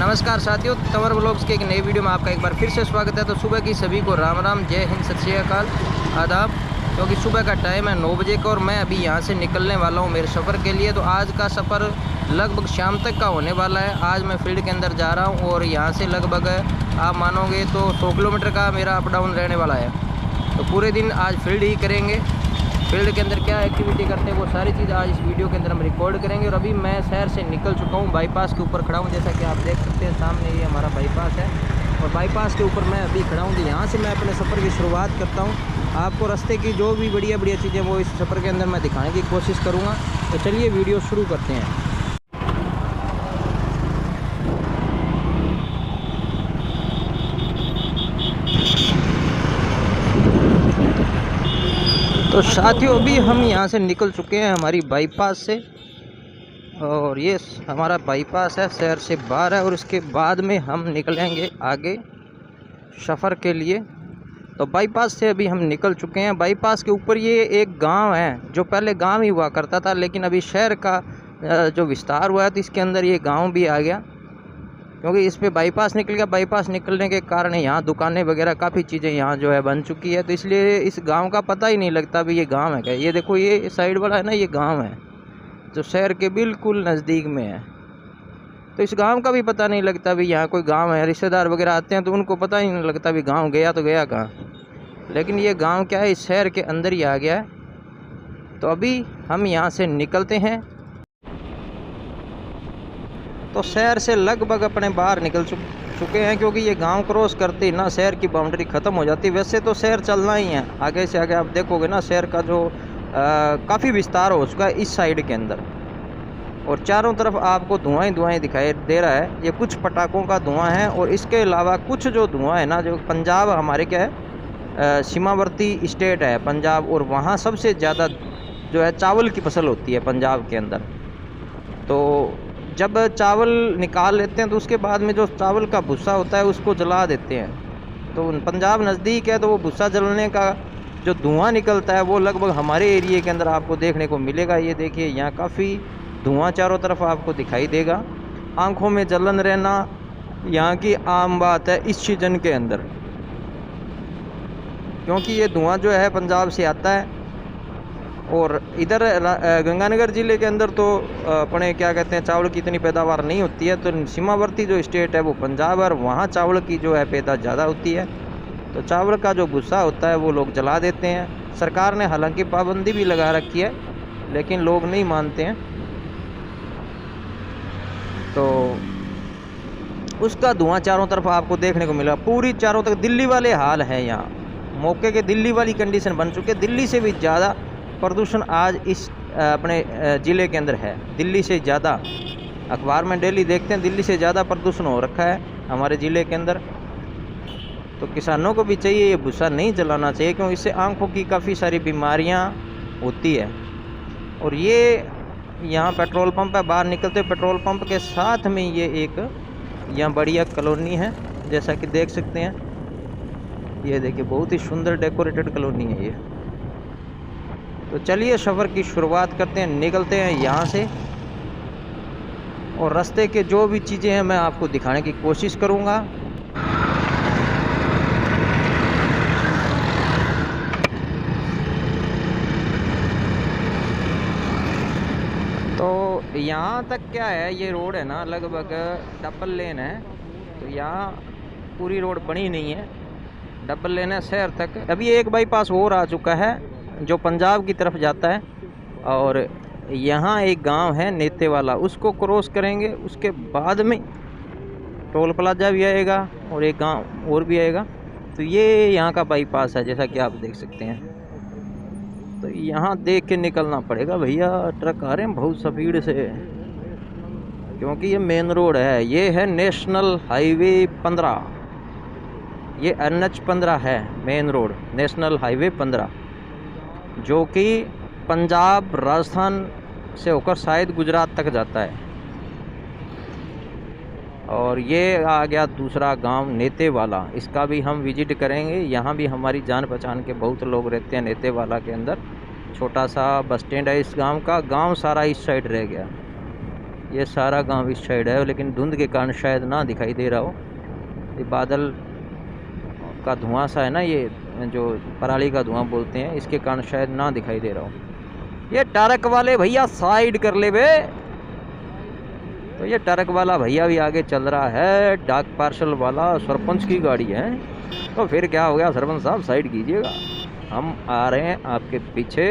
नमस्कार साथियों, तंवर व्लॉग्स के एक नई वीडियो में आपका एक बार फिर से स्वागत है। तो सुबह की सभी को राम राम, जय हिंद, सत श्री अकाल, आदाब। क्योंकि सुबह का टाइम है 9 बजे का और मैं अभी यहाँ से निकलने वाला हूँ मेरे सफ़र के लिए। तो आज का सफ़र लगभग शाम तक का होने वाला है। आज मैं फील्ड के अंदर जा रहा हूँ और यहाँ से लगभग आप मानोगे तो 100 किलोमीटर का मेरा अप डाउन रहने वाला है। तो पूरे दिन आज फील्ड ही करेंगे। फील्ड के अंदर क्या एक्टिविटी करते हैं वो सारी चीज़ आज इस वीडियो के अंदर हम रिकॉर्ड करेंगे। और अभी मैं शहर से निकल चुका हूँ, बाईपास के ऊपर खड़ा हूँ। जैसा कि आप देख सकते हैं सामने ये हमारा बाईपास है और बाईपास के ऊपर मैं अभी खड़ा हूँ। यहाँ से मैं अपने सफ़र की शुरुआत करता हूँ। आपको रास्ते की जो भी बढ़िया चीज़ें वो इस सफ़र के अंदर मैं दिखाने की कोशिश करूँगा। तो चलिए वीडियो शुरू करते हैं। तो साथियों अभी हम यहाँ से निकल चुके हैं हमारी बाईपास से और ये हमारा बाईपास है, शहर से बाहर है। और इसके बाद में हम निकलेंगे आगे सफ़र के लिए। तो बाईपास से अभी हम निकल चुके हैं। बाईपास के ऊपर ये एक गांव है जो पहले गांव ही हुआ करता था, लेकिन अभी शहर का जो विस्तार हुआ है तो इसके अंदर ये गांव भी आ गया। क्योंकि इस पे बाईपास निकल गया। बाईपास निकलने के कारण यहाँ दुकानें वगैरह काफ़ी चीज़ें यहाँ जो है बन चुकी है। तो इसलिए इस गांव का पता ही नहीं लगता भी ये गांव है क्या। ये देखो ये साइड वाला है ना, ये गांव है जो शहर के बिल्कुल नज़दीक में है। तो इस गांव का भी पता नहीं लगता भी यहाँ कोई गांव है। रिश्तेदार वगैरह आते हैं तो उनको पता ही नहीं लगता भी गाँव गया तो गया कहाँ। लेकिन ये गाँव क्या है, इस शहर के अंदर ही आ गया है। तो अभी हम यहाँ से निकलते हैं। तो शहर से लगभग अपने बाहर निकल चुके हैं, क्योंकि ये गांव क्रॉस करते ही ना शहर की बाउंड्री ख़त्म हो जाती है। वैसे तो शहर चलना ही है, आगे से आगे आप देखोगे ना शहर का जो काफ़ी विस्तार हो चुका है इस साइड के अंदर। और चारों तरफ आपको धुआं ही धुआं दिखाई दे रहा है। ये कुछ पटाखों का धुआं है और इसके अलावा कुछ जो धुआं है ना, जो पंजाब हमारे क्या है सीमावर्ती स्टेट है पंजाब, और वहाँ सबसे ज़्यादा जो है चावल की फसल होती है पंजाब के अंदर। तो जब चावल निकाल लेते हैं तो उसके बाद में जो चावल का भूसा होता है उसको जला देते हैं। तो पंजाब नज़दीक है तो वो भूसा जलने का जो धुआं निकलता है वो लगभग हमारे एरिए के अंदर आपको देखने को मिलेगा। ये देखिए यहाँ काफ़ी धुआं चारों तरफ आपको दिखाई देगा। आंखों में जलन रहना यहाँ की आम बात है इस सीजन के अंदर, क्योंकि ये धुआं जो है पंजाब से आता है। और इधर गंगानगर ज़िले के अंदर तो अपने क्या कहते हैं चावल की इतनी पैदावार नहीं होती है। तो सीमावर्ती जो स्टेट है वो पंजाब है और वहाँ चावल की जो है पैदा ज़्यादा होती है। तो चावल का जो भूसा होता है वो लोग जला देते हैं। सरकार ने हालांकि पाबंदी भी लगा रखी है, लेकिन लोग नहीं मानते हैं। तो उसका धुआं चारों तरफ आपको देखने को मिला। पूरी चारों तरफ दिल्ली वाले हाल है यहाँ, मौके के दिल्ली वाली कंडीशन बन चुकी है। दिल्ली से भी ज़्यादा प्रदूषण आज इस अपने ज़िले के अंदर है, दिल्ली से ज़्यादा। अखबार में डेली देखते हैं दिल्ली से ज़्यादा प्रदूषण हो रखा है हमारे ज़िले के अंदर। तो किसानों को भी चाहिए ये भूसा नहीं जलाना चाहिए, क्योंकि इससे आंखों की काफ़ी सारी बीमारियां होती है। और ये यहाँ पेट्रोल पंप है, बाहर निकलते पेट्रोल पंप के साथ में ये एक यहाँ बढ़िया कॉलोनी है, जैसा कि देख सकते हैं। ये देखिए बहुत ही सुंदर डेकोरेटेड कॉलोनी है ये। तो चलिए सफ़र की शुरुआत करते हैं, निकलते हैं यहाँ से। और रास्ते के जो भी चीज़ें हैं मैं आपको दिखाने की कोशिश करूँगा। तो यहाँ तक क्या है, ये रोड है ना लगभग डबल लेन है। तो यहाँ पूरी रोड बनी नहीं है, डबल लेन है शहर तक। अभी एक बाईपास और आ चुका है जो पंजाब की तरफ जाता है। और यहाँ एक गांव है नेते वाला, उसको क्रॉस करेंगे। उसके बाद में टोल प्लाजा भी आएगा और एक गांव और भी आएगा। तो ये यहाँ का बाईपास है जैसा कि आप देख सकते हैं। तो यहाँ देख के निकलना पड़ेगा भैया, ट्रक आ रहे हैं बहुत स्पीड से, क्योंकि ये मेन रोड है। ये है नेशनल हाईवे 15, ये NH15 है मेन रोड, नेशनल हाईवे 15, जो कि पंजाब राजस्थान से होकर शायद गुजरात तक जाता है। और ये आ गया दूसरा गांव नेते वाला, इसका भी हम विजिट करेंगे। यहाँ भी हमारी जान पहचान के बहुत लोग रहते हैं नेते वाला के अंदर। छोटा सा बस स्टैंड है इस गांव का। गांव सारा इस साइड रह गया। ये सारा गांव इस साइड है, लेकिन धुंध के कारण शायद ना दिखाई दे रहा हो। ये बादल का धुआं सा है ना, ये जो पराली का धुआं बोलते हैं, इसके कारण शायद ना दिखाई दे रहा हो। ये ट्रक वाले भैया साइड कर ले बे। तो ये ट्रक वाला भैया भी आगे चल रहा है, डाक पार्सल वाला सरपंच की गाड़ी है। तो फिर क्या हो गया सरपंच साहब, साइड कीजिएगा, हम आ रहे हैं आपके पीछे।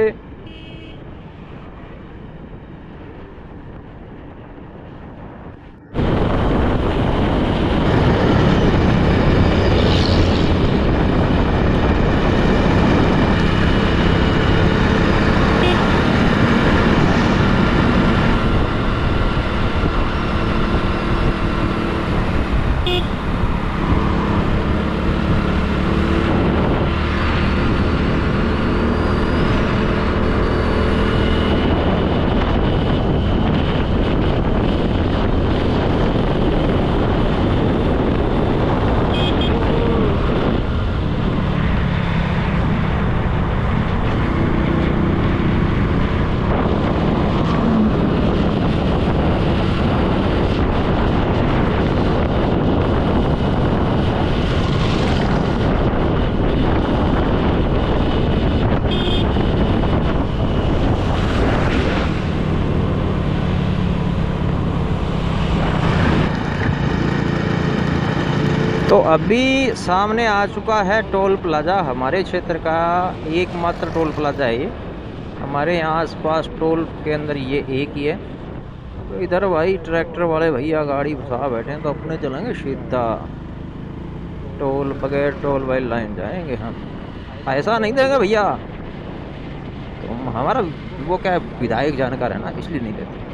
तो अभी सामने आ चुका है टोल प्लाज़ा। हमारे क्षेत्र का एकमात्र टोल प्लाज़ा है ये। हमारे यहाँ आसपास टोल के अंदर ये एक ही है। तो इधर भाई ट्रैक्टर वाले भैया गाड़ी घुसा बैठे हैं, तो अपने चलेंगे सीधा टोल, बगैर टोल भाई लाइन जाएंगे हम। ऐसा नहीं देंगे भैया, तो हमारा वो क्या है, विधायक जानकार है ना, इसलिए नहीं देते।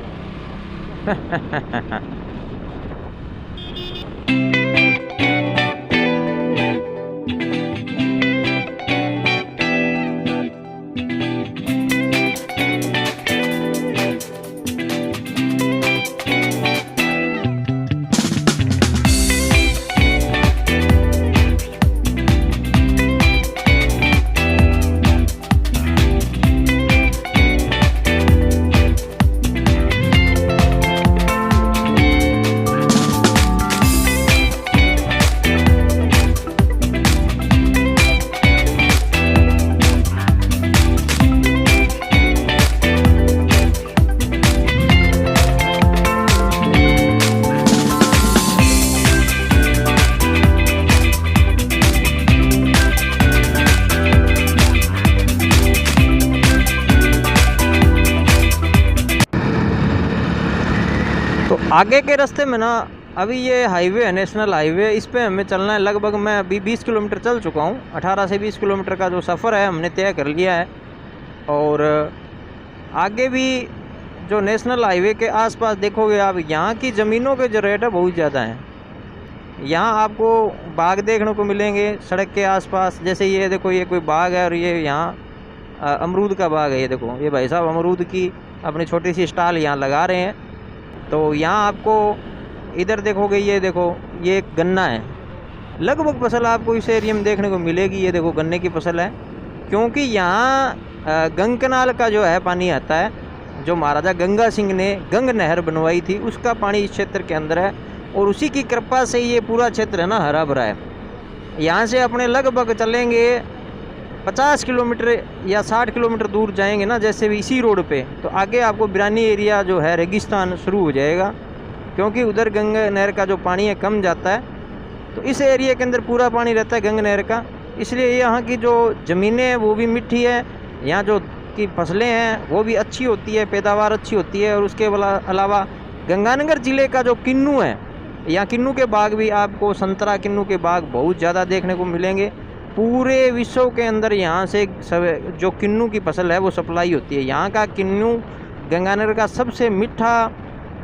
तो आगे के रास्ते में ना, अभी ये हाईवे है, नेशनल हाईवे, इस पे हमें चलना है। लगभग मैं अभी 20 किलोमीटर चल चुका हूँ। 18 से 20 किलोमीटर का जो सफ़र है हमने तय कर लिया है। और आगे भी जो नेशनल हाईवे के आसपास देखोगे आप, यहाँ की ज़मीनों के जो रेट है बहुत ज़्यादा हैं। यहाँ आपको बाग देखने को मिलेंगे सड़क के आसपास। जैसे ये देखो, ये कोई बाग है और ये यहाँ अमरूद का बाग है। ये देखो, ये भाई साहब अमरूद की अपनी छोटी सी स्टॉल यहाँ लगा रहे हैं। तो यहाँ आपको इधर देखोगे, ये देखो, ये एक गन्ना है। लगभग फसल आपको इस एरिया में देखने को मिलेगी। ये देखो गन्ने की फसल है, क्योंकि यहाँ गंग कनाल का जो है पानी आता है, जो महाराजा गंगा सिंह ने गंग नहर बनवाई थी, उसका पानी इस क्षेत्र के अंदर है। और उसी की कृपा से ये पूरा क्षेत्र है ना हरा भरा है। यहाँ से अपने लगभग चलेंगे 50 किलोमीटर या 60 किलोमीटर दूर जाएंगे ना, जैसे भी इसी रोड पे, तो आगे आपको बिरानी एरिया जो है रेगिस्तान शुरू हो जाएगा, क्योंकि उधर गंगा नहर का जो पानी है कम जाता है। तो इस एरिया के अंदर पूरा पानी रहता है गंगा नहर का, इसलिए यहाँ की जो ज़मीनें हैं वो भी मिट्टी है। यहाँ जो की फसलें हैं वो भी अच्छी होती है, पैदावार अच्छी होती है। और उसके अलावा गंगानगर ज़िले का जो किन्नू है, यहाँ किन्नू के बाग भी आपको, संतरा किन्नू के बाग बहुत ज़्यादा देखने को मिलेंगे। पूरे विश्व के अंदर यहाँ से सब जो किन्नू की फसल है वो सप्लाई होती है। यहाँ का किन्नू गंगानगर का सबसे मीठा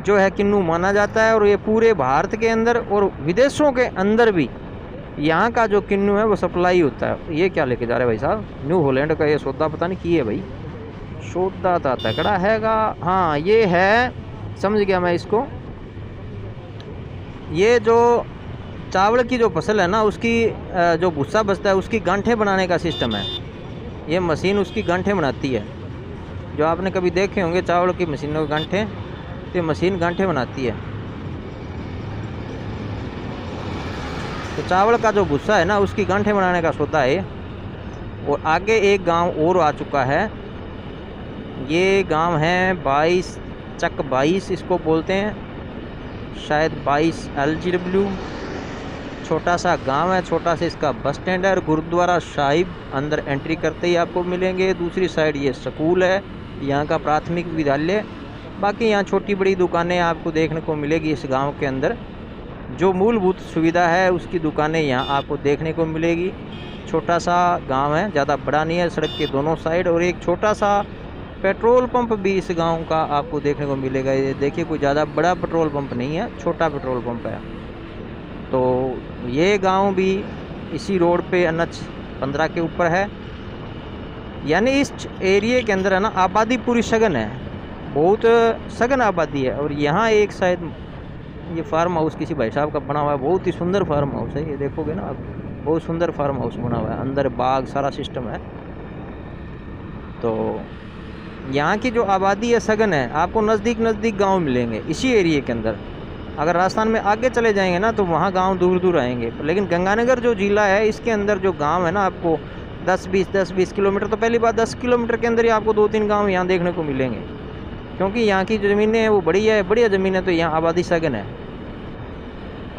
जो है किन्नू माना जाता है। और ये पूरे भारत के अंदर और विदेशों के अंदर भी यहाँ का जो किन्नू है वो सप्लाई होता है। ये क्या लेके जा रहे हैं भाई साहब? न्यू हॉलैंड का ये सौदा पता नहीं की है भाई, सौदा था तगड़ा हैगा। हाँ ये है, समझ गया मैं इसको। ये जो चावल की जो फसल है ना, उसकी जो भूसा बचता है उसकी गांठें बनाने का सिस्टम है। ये मशीन उसकी गांठें बनाती है। जो आपने कभी देखे होंगे चावल की मशीनों के गांठें, तो मशीन गांठे बनाती है। तो चावल का जो भूसा है ना, उसकी गांठे बनाने का सोता है। और आगे एक गांव और आ चुका है, ये गांव है 22 चक 22 इसको बोलते हैं, शायद 22 LGW। छोटा सा गांव है, छोटा सा इसका बस स्टैंड है और गुरुद्वारा साहिब अंदर एंट्री करते ही आपको मिलेंगे। दूसरी साइड ये स्कूल है, यहाँ का प्राथमिक विद्यालय। बाकी यहाँ छोटी बड़ी दुकानें आपको देखने को मिलेगी इस गांव के अंदर। जो मूलभूत सुविधा है उसकी दुकानें यहाँ आपको देखने को मिलेगी। छोटा सा गांव है, ज़्यादा बड़ा नहीं है, सड़क के दोनों साइड। और एक छोटा सा पेट्रोल पंप भी इस गांव का आपको देखने को मिलेगा। ये देखिए, कोई ज़्यादा बड़ा पेट्रोल पंप नहीं है, छोटा पेट्रोल पंप है। तो ये गांव भी इसी रोड पे NH 15 के ऊपर है। यानी इस एरिया के अंदर है ना, आबादी पूरी सघन है, बहुत सघन आबादी है। और यहाँ एक शायद ये फार्म हाउस किसी भाई साहब का बना हुआ है, बहुत ही सुंदर फार्म हाउस है। ये देखोगे ना आप, बहुत सुंदर फार्म हाउस बना हुआ है, अंदर बाग सारा सिस्टम है। तो यहाँ की जो आबादी है सघन है, आपको नज़दीक नज़दीक गांव मिलेंगे इसी एरिया के अंदर। अगर राजस्थान में आगे चले जाएंगे ना तो वहाँ गांव दूर दूर आएंगे, लेकिन गंगानगर जो ज़िला है इसके अंदर जो गांव है ना, आपको 10-20 किलोमीटर, तो पहली बात 10 किलोमीटर के अंदर ही आपको 2-3 गांव यहाँ देखने को मिलेंगे। क्योंकि यहाँ की जो ज़मीनें हैं वो बढ़िया है, बढ़िया ज़मीन है, तो यहाँ आबादी सघन है।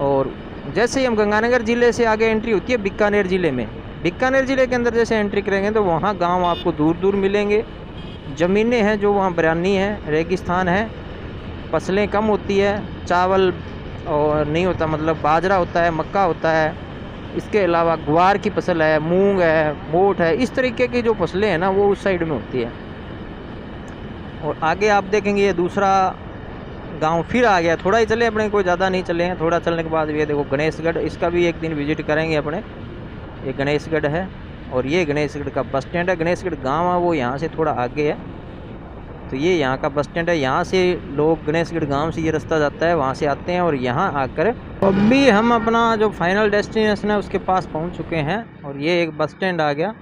और जैसे ही हम गंगानगर ज़िले से आगे एंट्री होती है बीकानेर ज़िले में, बीकानेर ज़िले के अंदर जैसे एंट्री करेंगे तो वहाँ गाँव आपको दूर दूर मिलेंगे। ज़मीनें हैं जो वहाँ बरानी है, रेगिस्तान है, फसलें कम होती है, चावल और नहीं होता, मतलब बाजरा होता है, मक्का होता है। इसके अलावा ग्वार की फसल है, मूंग है, मोठ है, इस तरीके की जो फसलें हैं ना वो उस साइड में होती है। और आगे आप देखेंगे ये दूसरा गांव फिर आ गया। थोड़ा ही चले अपने, कोई ज़्यादा नहीं चले हैं। थोड़ा चलने के बाद ये देखो गणेशगढ़, इसका भी एक दिन विजिट करेंगे अपने। ये गणेशगढ़ है और ये गणेशगढ़ का बस स्टैंड है। गणेशगढ़ गांव है वो यहाँ से थोड़ा आगे है, तो ये यहाँ का बस स्टैंड है। यहाँ से लोग गणेशगढ़ गांव से ये रास्ता जाता है, वहाँ से आते हैं और यहाँ आकर अभी हम अपना जो फाइनल डेस्टिनेशन है उसके पास पहुँच चुके हैं। और ये एक बस स्टैंड आ गया।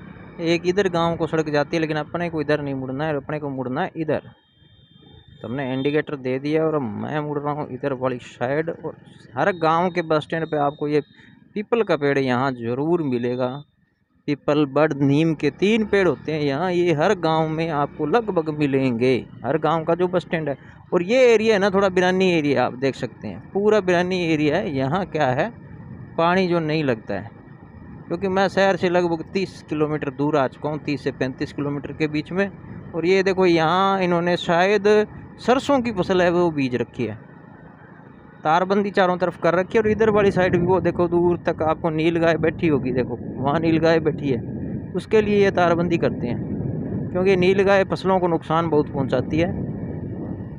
एक इधर गांव को सड़क जाती है, लेकिन अपने को इधर नहीं मुड़ना है, अपने को मुड़ना है इधर। तो हमने इंडिकेटर दे दिया और मैं मुड़ रहा हूँ इधर वाली साइड। और हर गांव के बस स्टैंड पे आपको ये पीपल का पेड़ यहाँ ज़रूर मिलेगा। पीपल, बड़, नीम के 3 पेड़ होते हैं यहाँ, ये हर गांव में आपको लगभग मिलेंगे, हर गांव का जो बस स्टैंड है। और ये एरिया है ना थोड़ा बिरानी एरिया, आप देख सकते हैं पूरा बिरानी एरिया है। यहाँ क्या है, पानी जो नहीं लगता है, क्योंकि मैं शहर से लगभग 30 किलोमीटर दूर आ चुका हूँ, 30 से 35 किलोमीटर के बीच में। और ये देखो यहाँ इन्होंने शायद सरसों की फसल है वो बीज रखी है, तारबंदी चारों तरफ कर रखी है। और इधर वाली साइड भी वो देखो दूर तक आपको नील गाय बैठी होगी, देखो वहाँ नील गाय बैठी है, उसके लिए ये तारबंदी करते हैं, क्योंकि नील गाय फसलों को नुकसान बहुत पहुँचाती है।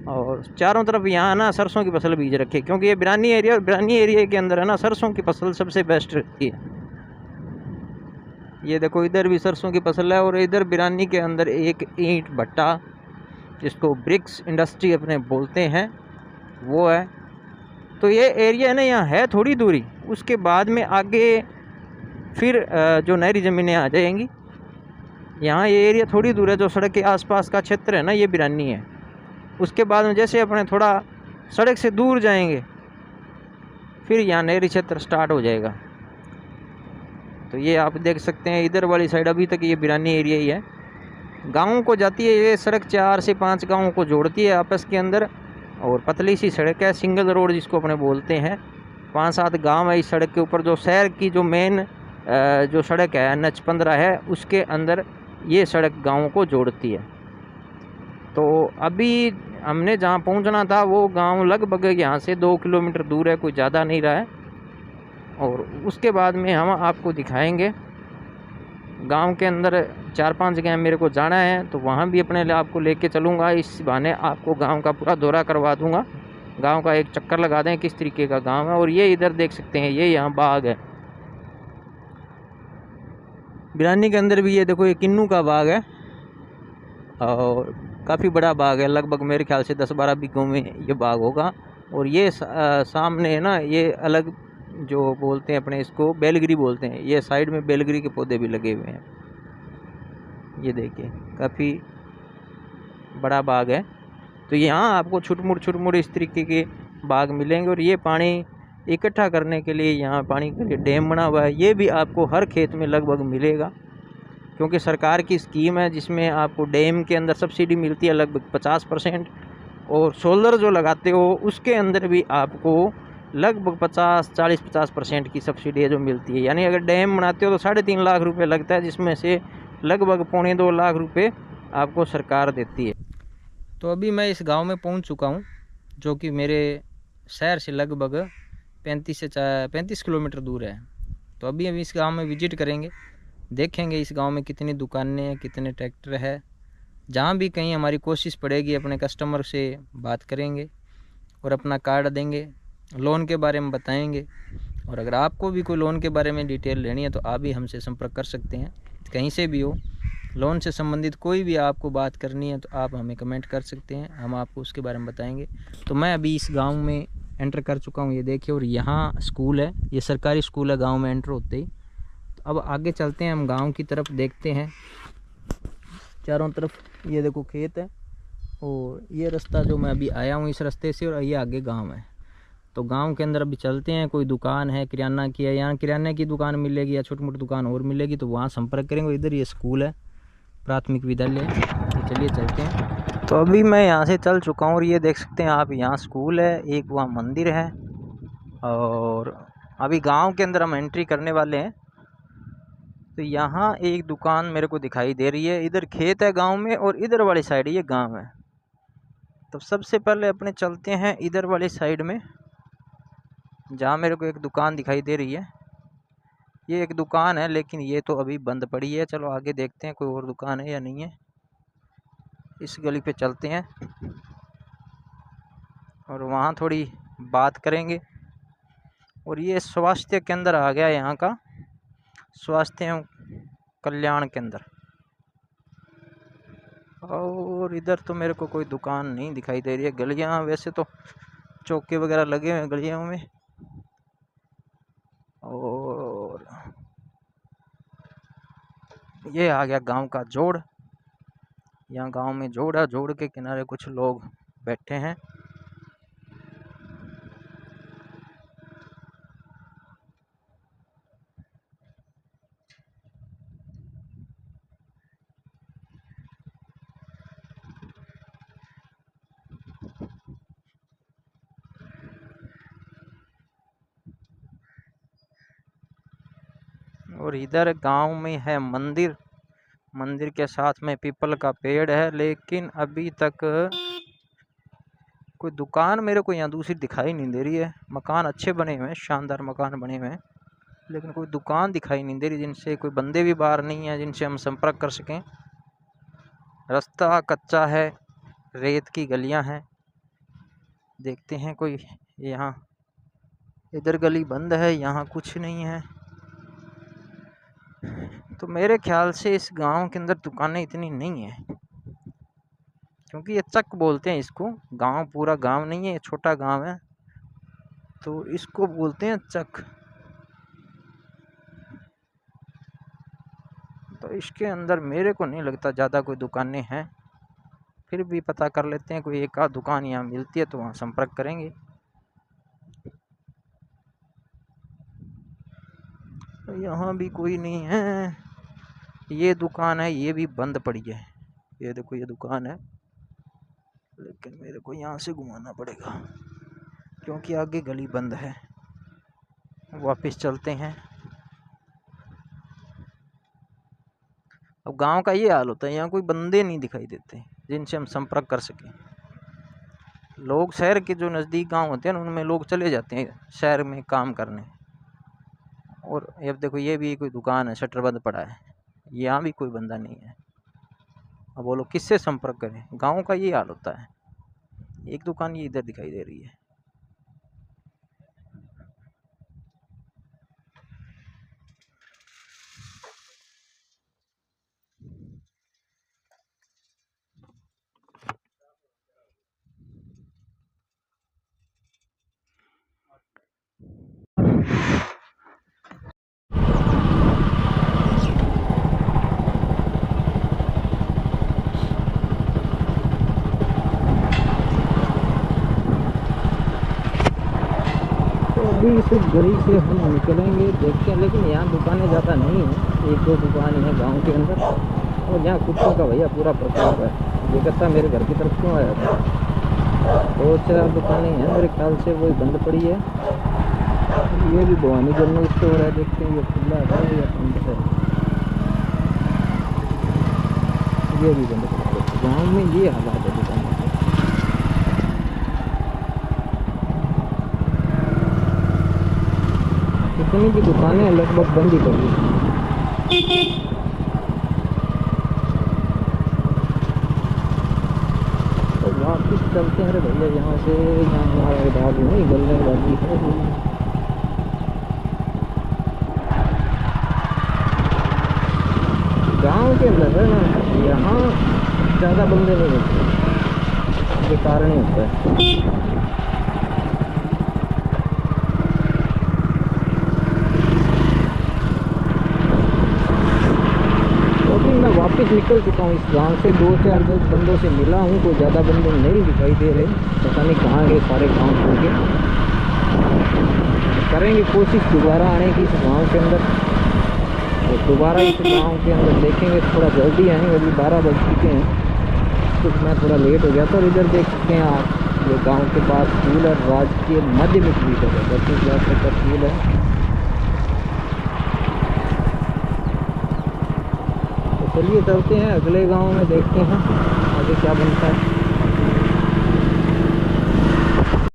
और चारों तरफ यहाँ ना सरसों की फसल बीज रखी है, क्योंकि ये बिरानी एरिया, और बिरानी एरिया के अंदर है ना सरसों की फसल सबसे बेस्ट रहती है। ये देखो इधर भी सरसों की फसल है। और इधर बिरानी के अंदर एक ईंट भट्टा, जिसको ब्रिक्स इंडस्ट्री अपने बोलते हैं, वो है। तो ये एरिया है ना, यहाँ है थोड़ी दूरी, उसके बाद में आगे फिर जो नहरी ज़मीनें आ जाएंगी। यहाँ ये एरिया थोड़ी दूर है, जो सड़क के आसपास का क्षेत्र है ना ये बिरानी है। उसके बाद में जैसे अपने थोड़ा सड़क से दूर जाएंगे फिर यहाँ नहरी क्षेत्र स्टार्ट हो जाएगा। तो ये आप देख सकते हैं इधर वाली साइड अभी तक ये बिरानी एरिया ही है। गाँव को जाती है ये सड़क, 4 से 5 गाँव को जोड़ती है आपस के अंदर। और पतली सी सड़क है, सिंगल रोड जिसको अपने बोलते हैं। 5-7 गांव है इस सड़क के ऊपर। जो शहर की जो मेन जो सड़क है NH 15 है, उसके अंदर ये सड़क गाँवों को जोड़ती है। तो अभी हमने जहाँ पहुँचना था वो गांव लगभग यहाँ से 2 किलोमीटर दूर है, कोई ज़्यादा नहीं रहा है। और उसके बाद में हम आपको दिखाएंगे गांव के अंदर 4-5 जगह मेरे को जाना है, तो वहाँ भी अपने आपको लेके चलूँगा। इस बहाने आपको गांव का पूरा दौरा करवा दूँगा, गांव का एक चक्कर लगा दें किस तरीके का गांव है। और ये इधर देख सकते हैं, ये यहाँ बाग है बिरानी के अंदर भी। ये देखो ये किन्नू का बाग है और काफ़ी बड़ा बाग है, लगभग मेरे ख्याल से 10-12 बीघों में ये बाग होगा। और ये सामने है ना, ये अलग जो बोलते हैं अपने इसको बेलगिरी बोलते हैं, ये साइड में बेलगिरी के पौधे भी लगे हुए हैं। ये देखिए काफ़ी बड़ा बाग है। तो तो यहाँ आपको छुटमुट इस तरीके के बाग मिलेंगे। और ये पानी इकट्ठा करने के लिए यहाँ पानी के लिए डैम बना हुआ है, ये भी आपको हर खेत में लगभग मिलेगा, क्योंकि सरकार की स्कीम है जिसमें आपको डैम के अंदर सब्सिडी मिलती है लगभग 50%, और सोलर जो लगाते हो उसके अंदर भी आपको लगभग 40-50% की सब्सिडी है जो मिलती है। यानी अगर डैम बनाते हो तो 3.5 लाख रुपए लगता है, जिसमें से लगभग 2.25 लाख रुपए आपको सरकार देती है। तो अभी मैं इस गांव में पहुंच चुका हूं, जो कि मेरे शहर से लगभग 35 किलोमीटर दूर है। तो अभी हम इस गांव में विजिट करेंगे, देखेंगे इस गांव में कितनी दुकानें हैं, कितने ट्रैक्टर है। जहाँ भी कहीं हमारी कोशिश पड़ेगी अपने कस्टमर से बात करेंगे और अपना कार्ड देंगे, लोन के बारे में बताएंगे। और अगर आपको भी कोई लोन के बारे में डिटेल लेनी है तो आप भी हमसे संपर्क कर सकते हैं, कहीं से भी हो। लोन से संबंधित कोई भी आपको बात करनी है तो आप हमें कमेंट कर सकते हैं, हम आपको उसके बारे में बताएंगे। तो मैं अभी इस गांव में एंटर कर चुका हूं, ये देखिए। और यहाँ स्कूल है, ये सरकारी स्कूल है गांव में एंटर होते ही। तो अब आगे चलते हैं हम गांव की तरफ, देखते हैं चारों तरफ। ये देखो खेत है, और ये रास्ता जो मैं अभी आया हूँ इस रास्ते से, और ये आगे गाँव है। तो गांव के अंदर अभी चलते हैं। कोई दुकान है किराना की है, यहाँ किराने की दुकान मिलेगी या छोटी मोटी दुकान और मिलेगी, तो वहाँ संपर्क करेंगे। इधर ये स्कूल है, प्राथमिक विद्यालय। तो चलिए चलते हैं। तो अभी मैं यहाँ से चल चुका हूँ, और ये देख सकते हैं आप, यहाँ स्कूल है, एक वहाँ मंदिर है। और अभी गांव के अंदर हम एंट्री करने वाले हैं। तो यहाँ एक दुकान मेरे को दिखाई दे रही है, इधर खेत है गांव में, और इधर वाली साइड ये गांव है। तो सबसे पहले अपने चलते हैं इधर वाली साइड में, जहाँ मेरे को एक दुकान दिखाई दे रही है। ये एक दुकान है, लेकिन ये तो अभी बंद पड़ी है। चलो आगे देखते हैं कोई और दुकान है या नहीं है। इस गली पे चलते हैं और वहाँ थोड़ी बात करेंगे। और ये स्वास्थ्य केंद्र आ गया यहाँ का, स्वास्थ्य एवं कल्याण केंद्र। और इधर तो मेरे को कोई दुकान नहीं दिखाई दे रही है। गलियाँ वैसे तो चौके वगैरह लगे हुए हैं गलियों में। और ये आ गया गांव का जोड़। यहाँ गांव में जोड़ है, जोड़ के किनारे कुछ लोग बैठे हैं। और इधर गांव में है मंदिर, मंदिर के साथ में पीपल का पेड़ है, लेकिन अभी तक कोई दुकान मेरे को यहाँ दूसरी दिखाई नहीं दे रही है। मकान अच्छे बने हुए हैं, शानदार मकान बने हुए हैं, लेकिन कोई दुकान दिखाई नहीं दे रही, जिनसे कोई बंदे भी बाहर नहीं है जिनसे हम संपर्क कर सकें। रास्ता कच्चा है, रेत की गलियां हैं। देखते हैं कोई यहाँ, इधर गली बंद है, यहाँ कुछ नहीं है। तो मेरे ख्याल से इस गांव के अंदर दुकानें इतनी नहीं है, क्योंकि ये चक बोलते हैं इसको। गांव पूरा गांव नहीं है, ये छोटा गांव है, तो इसको बोलते हैं चक। तो इसके अंदर मेरे को नहीं लगता ज़्यादा कोई दुकानें हैं। फिर भी पता कर लेते हैं, कोई एक आध दुकान यहाँ मिलती है तो वहाँ संपर्क करेंगे। तो यहाँ भी कोई नहीं है। ये दुकान है, ये भी बंद पड़ी है। ये देखो ये दुकान है, लेकिन मेरे को यहाँ से घुमाना पड़ेगा क्योंकि आगे गली बंद है। वापस चलते हैं। अब गांव का ये हाल होता है, यहाँ कोई बंदे नहीं दिखाई देते जिनसे हम संपर्क कर सकें। लोग शहर के जो नज़दीक गांव होते हैं उनमें लोग चले जाते हैं शहर में काम करने। और अब देखो ये भी कोई दुकान है, शटर बंद पड़ा है, यहाँ भी कोई बंदा नहीं है। अब बोलो किससे संपर्क करें? गांव का ये हाल होता है। एक दुकान ये इधर दिखाई दे रही है। अभी इस गली से हम निकलेंगे, देखते हैं। लेकिन यहाँ दुकानें ज़्यादा नहीं हैं, एक दो दुकान है गांव के अंदर। और यहाँ कुत्तों का भैया पूरा प्रकोप है। ये कहता मेरे घर की तरफ क्यों आया था। 2-4 दुकानें हैं मेरे ख्याल से, वही बंद पड़ी है। ये भी भवानी जनरल स्टोर है, देखते हैं ये खुला है या बंद है। ये भी बंद है। गाँव में ये हालात है दुकानों के। इतनी भी दुकानें लगभग बंद ही कर दी। तो वापिस चलते हैं भैया यहाँ से। यहाँ हमारा इलाज नहीं गलने वाली है। गांव के अंदर है ना, यहाँ ज़्यादा बंदे नहीं होते, ये कारण ही होता है। मैं वापस निकल चुका हूँ इस गांव से। 2-4 बंदों से मिला हूँ, कोई ज़्यादा बंदे नहीं दिखाई दे रहे। पता नहीं कहाँ गए सारे गांव छोड़ के। करेंगे कोशिश दोबारा आने की इस गांव के अंदर, और दोबारा इस गांव के अंदर देखेंगे। थोड़ा जल्दी आएंगे, अभी 12 बज चुके हैं, तो मैं थोड़ा लेट हो गया था। और इधर देख सकते हैं आप, ये गाँव के पास स्कूल है, राजकीय माध्यमिक विद्यालय, 10वीं क्लास तक का स्कूल है। चलिए चलते हैं अगले गांव में, देखते हैं आगे क्या बनता है।